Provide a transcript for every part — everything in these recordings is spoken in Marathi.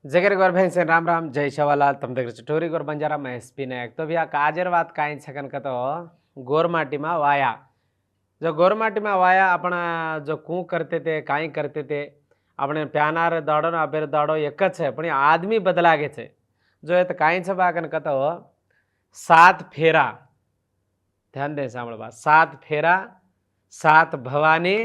जगेर गोर भैंस राम राम जय शवालाल तम देख चटोरी गोर बंजारा मैं एसपी नायक तो भैया काजर बात काई छकन का तो गोरमाटी में वाया जो गोरमाटी में वाया अपना जो कू करते थे काई करते थे अपने प्यानार दाड़ो ना अबेर दाड़ो एक है पण आदमी बदला गे छे जो ये तो काई छ बाकन का तो 7 फेरा ध्यान दे सांभळवा 7 फेरा 7 भवानी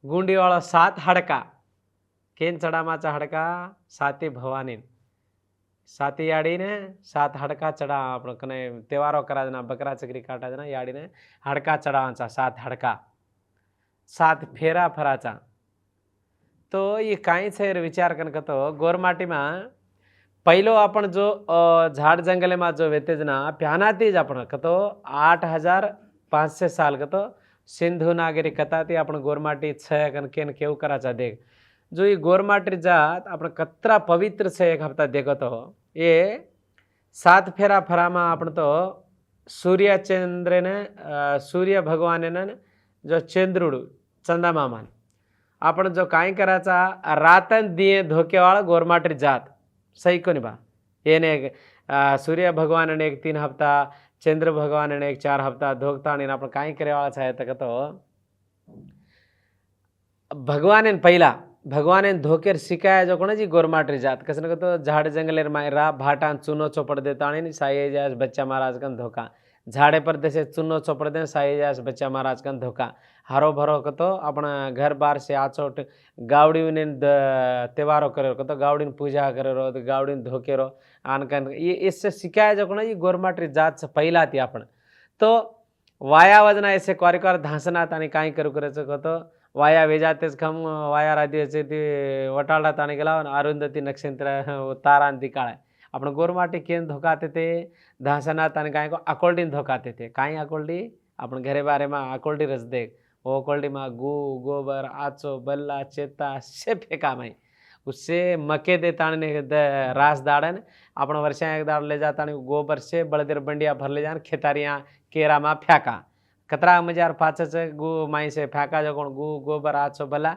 गुंडी वाळो 7 हड़का केन चढ़ामाचा हड़का 7 भवानी 7 याडीने 7 हड़का चढ़ा आपण कने तेवारो करा जना बकरा चकरी काटा जना याडीने हड़का चढ़ावाचा 7 हड़का 7 फेरा फराचा तो ये काई छे विचार कन कतो गोरमाटी में पहिलो आपण जो झाड जंगले में जो वेतेजना प्यानाती ज आपण कतो 8500 साल कतो सिंधु नागरिकता ती आपण गोरमाटी छ कन केन केव कराचा देख जो ये गोरमाटी जात आपण कतरा पवित्र से एक हफ्ता देखो तो ये 7 फेरा फरामा आपण तो सूर्य चंद्र ने सूर्य भगवान ने जो चंद्रुडू चंदा मामा आपण जो काय कराचा रातन दिए धोकेवाळ गोरमाटी जात सही कोनी बा येने सूर्य भगवान ने एक 3 हफ्ता चंद्र भगवान ने एक 4 हफ्ता धोकता आणि आपण काय करेवाळा छाय तक तो भगवान पहिला भगवान धोकेर शिकाय जो कोण जी गोरमाटी जात कसन तो झाड़ जंगलेर मायरा भाटान चूनो चोपड़ देता आणि साये जास बच्चा महाराज कन धोका झाड़े पर देसे चूनो चोपड़ दे साये जास बच्चा महाराज कन धोका हरो भरो कतो अपना घर बार से आचोट गावड़ी ने त्योहारों करे कतो गावड़ी पूजा करे रो गावड़ी धोके रो आनकन ये इससे शिकाय जो कोण जी गोरमाटी जात से पहिला थी आपण तो वाया वजना ऐसे क्वारिकार धासनात आणि काय करू करायचं कतो वाया वेजातेच खम वाया राधीचे ती वटाळा ताणे गेला अरुंधती नक्षत्र तारांती काळ आपण गोरमाटी केन धोकाते ते धासनात आणि काय को अकोल्डीन धोकाते ते काय अकोल्डी आपण घरे बारे में अकोल्डी रस देख वो अकोल्डी में गू गोबर आचो बल्ला चेता से फेंका माई उससे मके दे ताने रास दाड़न अपन वर्षा एक दाड़ ले जाता गोबर से बड़देर बंडिया भर ले जान खेतारियाँ केरा में फेंका कतरा मजार पाचच गु माई से फेंका जो कोण गु गोबर आचो बला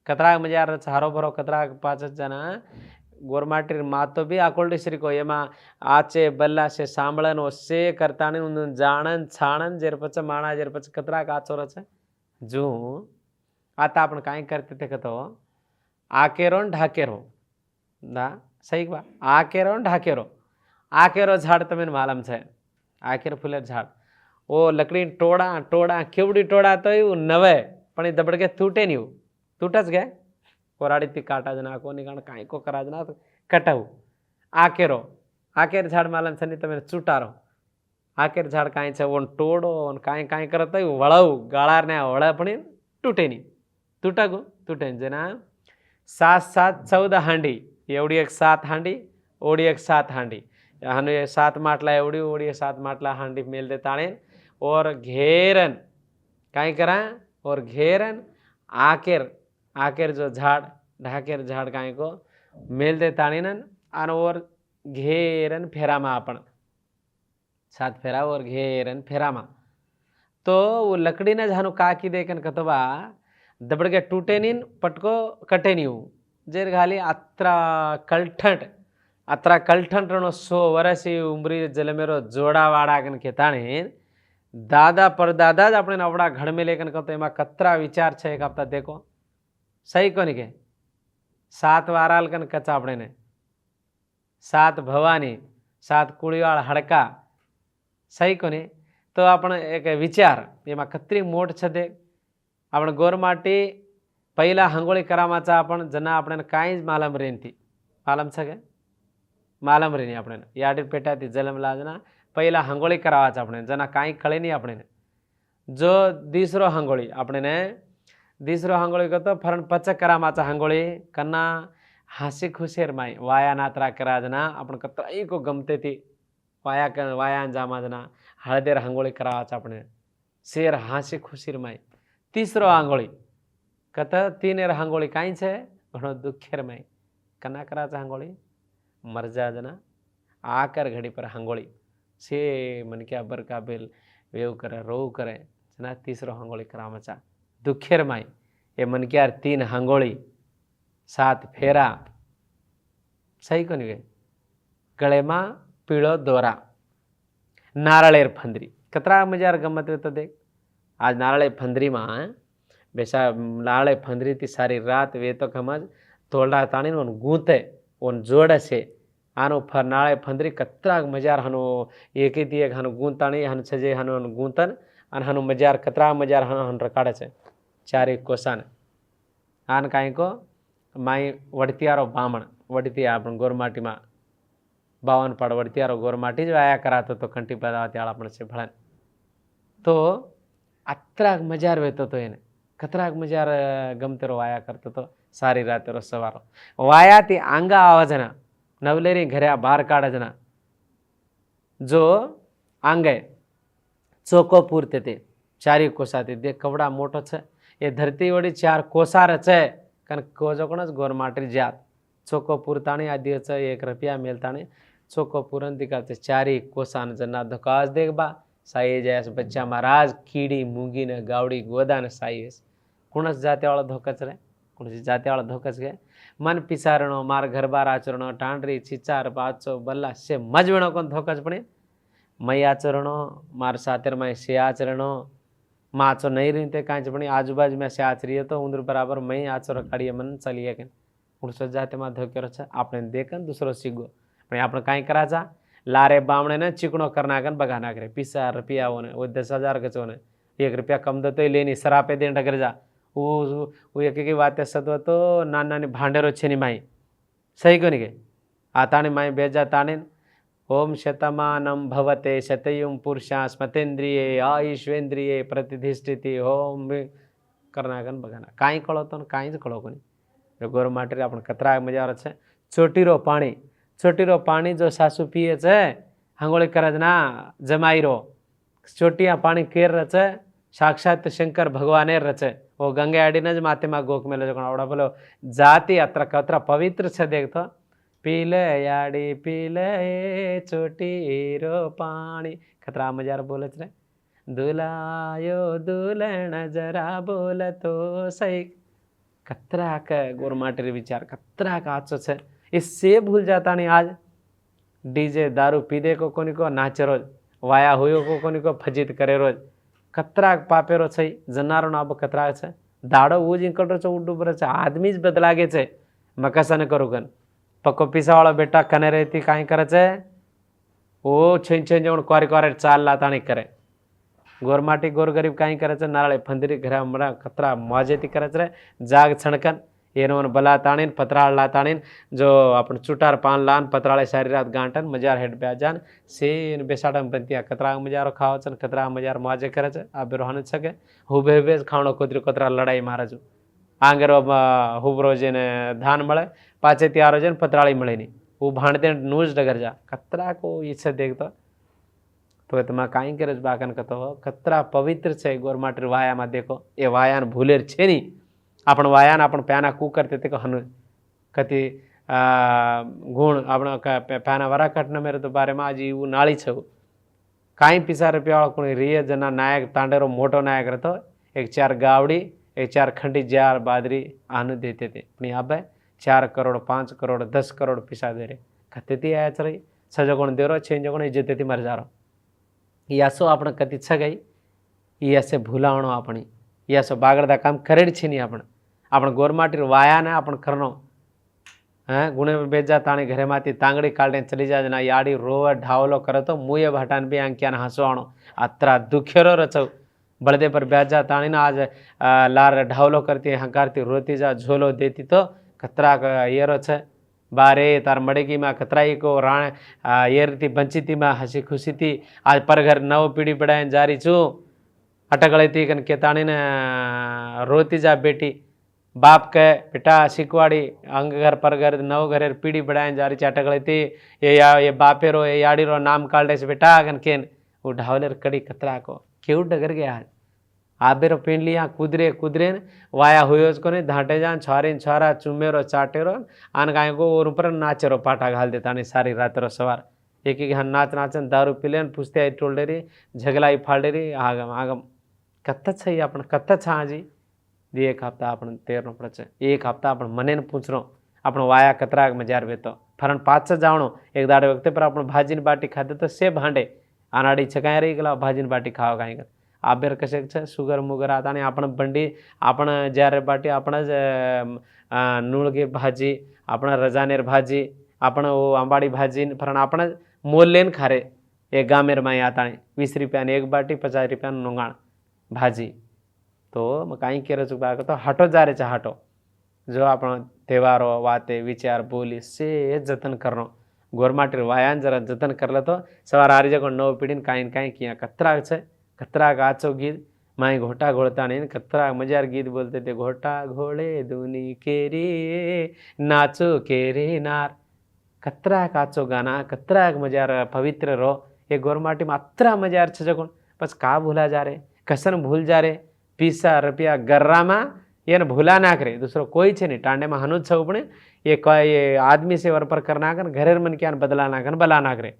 कतरा मजार हारो भरो कतरा पाचच जना गोरमाटी मातो भी आकोल्डी श्री को एमा आचे बल्ला से सांभळन ओसे करताने उन जाणन छाणन जेर पच माणा जेर पच कतरा काचो रच जू आता आपण काय करते ते कतो आकेरो ढाकेरो ना सही बा आकेरो ढाकेरो आकेरो झाड़ तमें मालूम छे आकेर फूलेर झाड़ ओ लकड़ी टोड़ा टोड़ा केवड़ी टोड़ा तो यू नवे पण दबड़ के तूटे नहीं तूटच गए कोराड़ी ती काटा जना को निकाल काई को करा जना तो कटाऊ आकेरो आकेर झाड़ मालम छनी तमे चूटारो आकेर झाड़ काई छे ओन टोड़ो ओन काई काई करत वळाऊ गाळार ने वळा पण तूटे नहीं तूटागो तूटे जना 7 14 हांडी एवढी एक 7 हांडी ओडी एक 7 हांडी हानु 7 માટલા एवढी ओडी 7 માટલા हांडी मेल दे ताणे और घेरन काई करा और घेरन आकेर आकेर जो झाड़ ढाकेर झाड़ काई को मेल दे ताणीनन आन और घेरन फेरामा आपण 7 फेरा और घेरन फेरामा तो वो लकड़ी ने झानु काकी देखन कतबा दबड़ के टूटे नीन पटको कटे नी जेर घाली अत्रा कलठंट रणो 100 वर्षी उमरी जलमेरो जोड़ा वाड़ा कन के ताणे दादा परदादा ज अपने अवड़ा घड़ में लेकन कहते एमा कतरा विचार छे एक हफ्ता देखो सही कोनी के 7 वाराल कन कचा अपने ने 7 भवानी 7 कुड़ीवाळ हड़का सही कोनी तो आपण एक विचार एमा कतरी मोठ छे दे आपण गोरमाटी पहिला हंगोळी करामाचा आपण जना आपण काई मालम रेनती मालम छे के मालम रेनी आपण याडी पेटाती जलम लाजना पहिला हंगोळी करावाचा आपण जना काई कळे नहीं आपण जो दूसरो हंगोळी आपण दूसरो हंगोळी करतो फरण पच करामाचा हंगोळी कन्ना हासी खुशीर माई वाया नात्रा करा जना आपण कतराई को गमते थी वाया जामा जना हळदेर हंगोळी करावाचा आपण शेर हासी खुशीर माई तीसरो हंगोळी कत तीनेर हंगोळी काई छे घणो दुखेर माई कन्ना कराचा हंगोळी मरजा जना आकर घड़ी पर हंगोळी से मन क्या बरका बेल वेव करे रोव करे जना तीसरो हंगोळी करामचा दुखेर माई ए मन क्या 3 हंगोळी 7 फेरा सही कोनी गे गळेमा पीळो दोरा नारळेर फंदरी कतरा मजार गमत तो देख आज नारळे फंदरी में बेसा नारळे फंदरी थी सारी रात वे तो खमज तोड़ा ताणी गूंते ओन जोड़े से आनो फर नाळे फंदरी कतरा मजार हनु एक ही एक हनु गूंताणी हन छजे हनु गूंतन अन हनु मजार कतरा मजार हनु रकाड़े छे चारे कोसान आन काई को माई वड़तियारो बामण वड़ती आपण गोरमाटी में 52 पाड़ वड़तियारो गोरमाटी ज आया करातो तो कंटी पदावती आड़ा पण से भळन तो अत्राग मजार वेतो तो एने कतराग मजार गमतेरो वाया करतो तो सारी रातेरो सवारो वाया ती आंगा आवाजना नवलेरी घरे बार काढजना जो आंगे चोको पूरते ते चारी कोसाते दे कवड़ा मोटो छे ये धरती वड़ी 4 कोसार छे कन कोजोकणज गोरमाटी जात चोको पूरताणी आदि छे 1 रुपया मेलताणी चोको पूरन दिखाते चारी कोसान जना धकास देखबा साई जैस बच्चा महाराज कीड़ी मूंगी ने गावड़ी गोदा ने साई कुणस जाते वाला धोकच रे कुणस जाते वाला धोकच गए मन पिसारणो मार घर बार आचरणो टांडरी चिचार बाचो बल्ला से मजवणो कोन धोकच पड़े मई आचरणो मार सातेर में से आचरणो माचो नहीं रीते कांच पड़ी आजूबाजू में से आचरिए तो उंदर बराबर मई आचो रखाड़िए मन चलिए के कुणस जाते में धोकेरो छे आपने देखन दूसरो सीगो पण आपण काई कराचा लारे बामणे ने चिकणो करना कन बगा ना करे 50 रुपया होने वो 10,000 के चोने 1 रुपया कम दो तो लेनी सरापे देन डगर जा वो एक की बात सत्व तो नाना ने भांडेरो छे नी माई सही कोनी के आताने माई बेजा ताने ओम शतमानं भवते शतयुं पुरुषा स्मतेन्द्रिये आयुष्वेन्द्रिये प्रतिष्ठिति ओम करना कन बगा ना काई कळो तो काई ज कळो कोनी गोर माटे आपण कतरा मजा छे छोटीरो पानी जो सासू पिए छे हंगोळी करज ना जमाईरो छोटिया पानी केर रचे साक्षात शंकर भगवाने रचे वो गंगे आडीने ज माते मा गोक मेले जण आवडा बोलो जाति अत्र कतरा पवित्र छे देख तो पीले याडी पीले छोटीरो पानी कतरा मजार बोले रे दुलायो दुलण जरा बोल तो सही कतरा का गोरमाटे विचार कतरा का आचो छे इससे भूल जाता नहीं आज डीजे दारू पीदे को कोनी को नाचे रोज वाया हुयो को कोनी को फजित करे रोज कतराक पापेरो छई जनारो नाब कतराक छे दाड़ो वो जिंकटो छे उड्डू बर छे आदमी ज बदलागे छे मकसन करू गन पक्को पिसावाळो बेटा कने रहती काई करे छे ओ छेन छेन जण क्वारी क्वारे चाल लाताणी करे गोरमाटी गोर गरीब काई करे छे नारळे फंदरी घरा मरा कतरा मौजेती करे छे जाग छणकन एनोन बला ताणीन पतराळ ला ताणीन जो आपण चुटार पान लान पतराळे सारी रात गांटन मजार हेड ब्याजान सेन बेसाडम पंतिया कतरा मजार खावचन कतरा मजार मौजे करे छे आ बेरोहन छके हुबे हुबे खावणो कोदरी कतरा लड़ाई मारजू आंगरो हुबरो जेने धान मळे पाछे त्यारो जेन पतराळी मळे नी वो भाणते नूज डगर जा कतरा को इच्छा देखतो तो तमा काई करज बाकन कतो कतरा पवित्र छे गोरमाटर वाया मा देखो ए वायान भूलेर छे नी आपण वायान आपण प्याना कू करते थे हनु कति गुण आपण प्याना वरा कटन मेरे तो बारे में आज वो नाળી छे काई 50 रुपया वाला कोई रिय जना नायक तांडेरो मोटो नायक रहतो 1-4 गावड़ी 1-4 खंडी जार बादरी आनु देते थे पण अब 4 करोड़ 5 करोड़ 10 करोड़ पिसा दे रे कते ती आया चली सजगोण देरो छे जगोण इज्जत थी मर जारो यासो आपण कति छ गई यासे भूलावणो आपणी यासो बागड़दा काम करेड छे नी आपण गोरमाटी वाया ने आपण करनो गुणे बेजा ताणी घरे माती तांगड़ी काढने चली जाजना याडी रोव ढावलो करे तो मुये भाटान बे अंक्यान हसवाणो अत्रा दुखेरो रचो बळदे पर बेजा ताणी ना आज लार ढावलो करती हंकारती रोती जा झोलो देती तो कतरा येरो छे बारे तार मड़ेगी में कतराई को राण येरती बंचीती में हसी खुशी थी आज पर घर नव पीढ़ी बढ़ाए जारी छू अटकड़ी थी कन केताणी ने रोती जा बेटी बाप के बेटा शिकवाड़ी अंग घर पर घर नव घरे पीढ़ी बढ़ाए जा रही अटकड़ी थी ये बापेरो ये याड़ीरो नाम काढ़े से बेटा कन केन वो ढावलेर कड़ी कतरा को केव डगर गया आज आबेरो पेंडलिया कुदरे कुदरेन वाया हुयोज को धाटे जान छारीन छारा चुमेरो चाटेरो आन गाय को और ऊपर नाचेरो पाटा घाल देता नहीं सारी रातरो सवार एक एक नाच नाचन दारू पीलेन पुछते टोलडेरी झगलाई फाड़ेरी आगम आगम कत्त छई आपण कत्त छा जी एक हफ्ता आपण तेरनो पड़े एक हफ्ता आपण मने पूछरो आपण वाया कतराक मजार वेतो फरण पाच जावणो एक दाडे वखते पर आपण भाजीन बाटी खाते तो से भांडे आनाडी छकाय रही गेला भाजीन बाटी खावा कांई आबेर कशे छे शुगर मुगर आता आणि आपण बंडी आपण ज्यारे बाटी आपण नूळगे भाजी आपण रजानेर भाजी आपण आंबाड़ी भाजी फरण आपण मोल लेन खारे एक गामेर माई आता 20 रुपया एक बाटी 50 रुपया नोंगाण भाजी तो मग काही केरं चुका तो हाटो जा रे हाटो जो आपण त्योहारो वाते विचार बोली से जतन करनो गोरमाटीर वायान जरा जतन करलं तो सवार आरी जगो नव पीढ़ी काई किया कतराग छे कतराग आचो गीत माई घोटा घोड़ता नहीं कतराग मजार गीत बोलते थे घोटा घोड़े दूनी केरी नाचो केरे नार कतराग आचो गाना कतराग मजार पवित्र रो ये गोरमाटी में अतरा मजार छे जगोन बस का भूला जा रे कसन भूल जा रे 20 रुपया गर्रा में ये भूला ना करे दूसरो कोई छे नहीं टांडे में हनुज छव पण ये आदमी से वरपर करना कर घरेर मन क्या बदला ना कर बला ना करे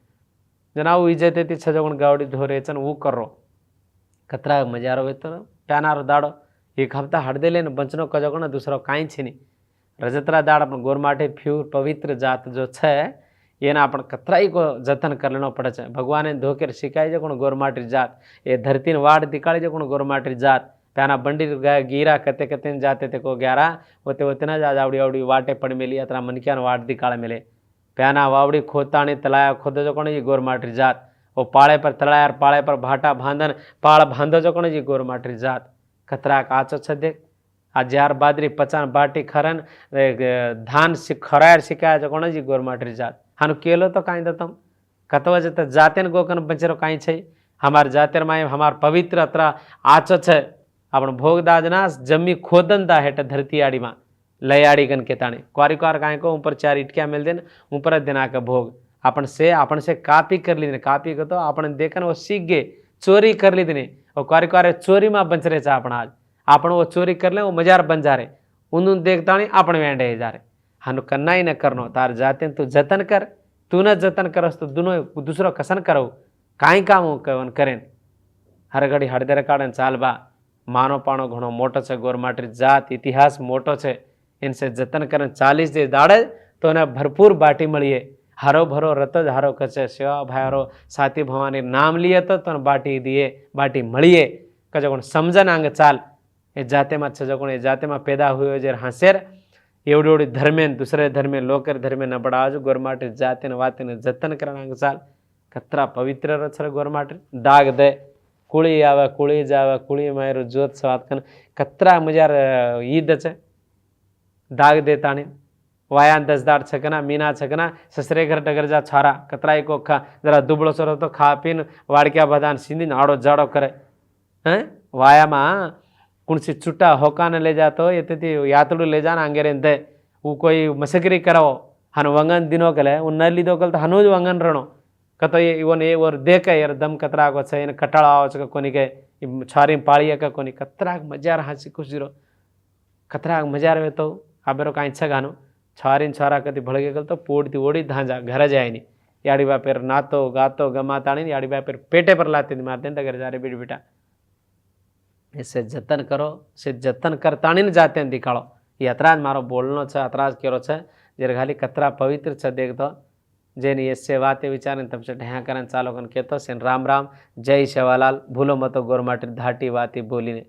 जनाव इज्जत ती छजगुण गावडी धोरे चन वो करो कतरा मजारो वेतर प्यानारो दाड़ो एक हफ्ता हड़देले ने बंचनो कजगुण दूसरो काई छे नहीं रजतरा दाड़ अपन गोरमाटे प्योर पवित्र जात जो छे एना अपन कतराई को जतन कर लेनो पड़े छे भगवान धोकेर शिकाय जो कोण गोरमाटी जात ए धरती ने वाड़ दिकाळी जो कोण गोरमाटी जात प्याना बंडी गीरा कते कते जाते थे को ग्यारा होते होते ना जा आवड़ी आवड़ी वाटे पड़ मिली अतरा मनकिया वाट दिकाळ मिले प्याना वावड़ी खोताणी तलाया खोद जो कोण जी गोरमाटी जात वो पाड़े पर तलायार पाड़े पर भाटा भांधन पाड़ भांधो जो कोण जी गोरमाटी जात कतरा काचो छ देख आ जार बादरी पचान बाटी खरन धान खरायर शिकाय जो कोण जी गोरमाटी जात हानु केलो तो काई दतम कतवा जत जातेन गोकन बचरो काई छे हमार जातेर माय हमार पवित्र अतरा आचो छे आपण भोगदाजना जमी खोदनता हेठ धरती आड़ी में लयाड़ी गन के ताणे क्वारी क्वार काय को ऊपर 4 इटकिया मिल देन ऊपर देना का भोग आपण से कापी कर ली कापी को तो आपण देखन वो सीख गए चोरी कर ली देने और क्वारी क्वारे चोरी में बंचरे चा आपण आज आपण वो चोरी कर ले वो मजार बन जा रे उन देखता नहीं आपण वेंडे जा रे हानु कन्ना ही न करनो तार जाते तू जतन कर तू न जतन करस तो दोनों दूसरो कसन करो काई काम कवन करेन हर घड़ी हड़दर काढन चाल बा मानो पाणो घणो मोटो छे गोरमाटी जात इतिहास मोटो छे इनसे जतन करन 40 दे दाड़े तो ने भरपूर बाटी मळीए हरो भरो रत हारो कचे सेवा भायरो साथी भवानी नाम लिए तो बाटी दिए बाटी मळीए कजो कोण समजन आंग चाल ए जाते में छजो कोण ए जाते में पैदा हुयो जे हासेर एवढी एवढी धर्मेन दूसरे धर्मे लोकर धर्मे न बड़ाजो गोरमाटी जाते न वाते न जतन करन आंग चाल कतरा पवित्र रछर गोरमाटी दाग दे कुड़ी आवे कुड़ी जावे कुड़ी मायरो जोत सवात कन कतरा मजार ईद छे दाग देता नहीं वाया 10 दाड़ छकना मीना छकना ससरे घर डगर जा छारा कतरा को खा जरा दुबड़ो सरो तो खा पीन वाड़किया बदान सीधी आड़ो जाड़ो करे हैं वाया में कुणसी चुट्टा होका ने ले जातो ये ते यातड़ू ले जाना अंगेरे दे वो कोई मसकरी कराओ हन वंगन दिनो कले उन न लीधो कल तो हनुज वंगन रणो कतो ये इवन ये और देख यार दम कतरा को छे कटाड़ा आओ छ कोनी के छारी पाळी का कोनी कतरा मजार हासी खुशीरो कतरा मजार में तो आबेरो काई छगानो छारीन छारा कति भड़गे गल तो पोड़ती ओड़ी धांजा घर जाए नहीं याड़ी बापेर नातो गातो गमाताणी याड़ी बापेर पेटे पर लाते मारते डगर जा रे बेट बेटा इससे जतन करो से जतन करताणी ने जाते दिखाड़ो ये अतराज मारो बोलनो छे अतराज केरो छे जे खाली कतरा पवित्र छे देख तो जेनी इससे वाते विचार तब से ढ्या करन चालो कन केतो सेन राम राम जय सेवालाल भूलो मतो गोरमाटी धाटी वाती बोलीने।